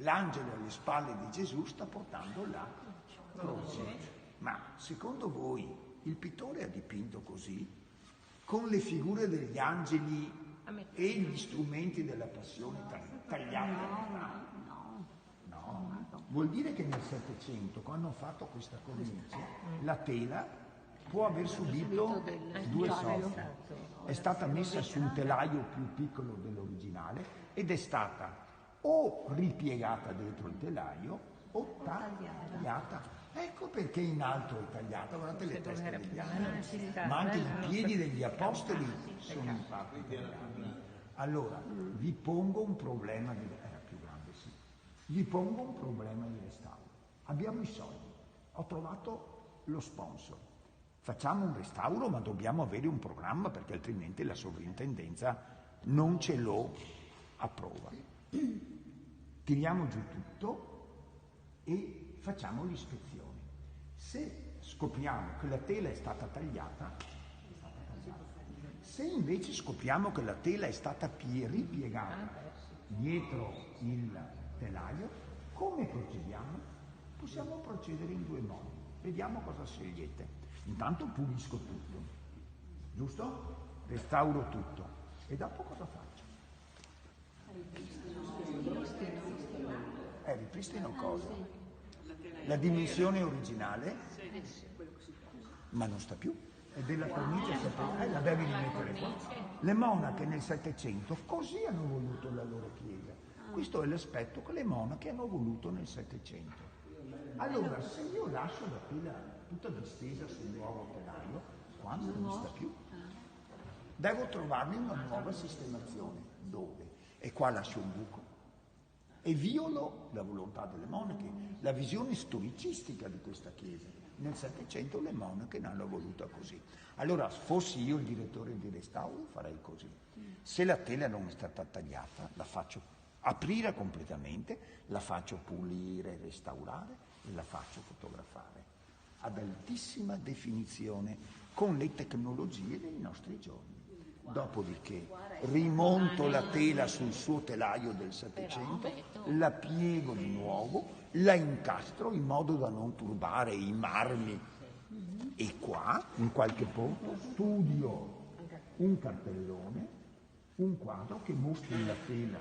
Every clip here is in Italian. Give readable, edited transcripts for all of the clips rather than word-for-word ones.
L'angelo alle spalle di Gesù sta portando la croce. Ma secondo voi il pittore ha dipinto così? Con le figure degli angeli e gli strumenti della passione tagliati? No. Vuol dire che nel Settecento, quando hanno fatto questa cornice, la tela può aver subito due sorti. È stata messa su un telaio più piccolo dell'originale ed è stata o ripiegata dentro il telaio o tagliata. Ecco perché in alto è tagliata, guardate le teste degli angeli, ma anche i piedi degli apostoli sono in parte tagliati. Allora, vi pongo un problema di... era più grande, sì. Vi pongo un problema di restauro. Abbiamo i soldi, ho trovato lo sponsor. Facciamo un restauro, ma dobbiamo avere un programma perché altrimenti la sovrintendenza non ce lo approva. Tiriamo giù tutto e facciamo l'ispezione. Se scopriamo che la tela è stata tagliata. Se invece scopriamo che la tela è stata ripiegata dietro il telaio, come procediamo? Possiamo procedere in due modi. Vediamo cosa scegliete. Intanto pulisco tutto, giusto? Restauro tutto. E dopo cosa faccio? Ripristino cosa? La dimensione originale? Ma non sta più. È della cornice la devi rimettere qua. Le monache nel Settecento così hanno voluto la loro chiesa. Questo è l'aspetto che le monache hanno voluto nel Settecento. Allora, se io lascio la tela tutta distesa sul nuovo telaio, qua non sta più. Devo trovarmi una nuova sistemazione. Dove? E qua lascio un buco. E violo la volontà delle monache, la visione storicistica di questa chiesa. Nel Settecento le monache ne hanno voluta così. Allora, fossi io il direttore di restauro, farei così. Se la tela non è stata tagliata, la faccio aprire completamente, la faccio pulire, restaurare e la faccio fotografare ad altissima definizione con le tecnologie dei nostri giorni. Dopodiché rimonto la tela sul suo telaio del Settecento, la piego di nuovo, la incastro in modo da non turbare i marmi e qua, in qualche punto, studio un cartellone, un quadro che mostri la tela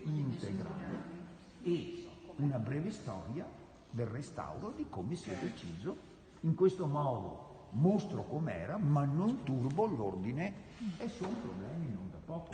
integrale e una breve storia del restauro di come si è deciso. In questo modo mostro com'era, ma non turbo l'ordine e sono problemi non da poco.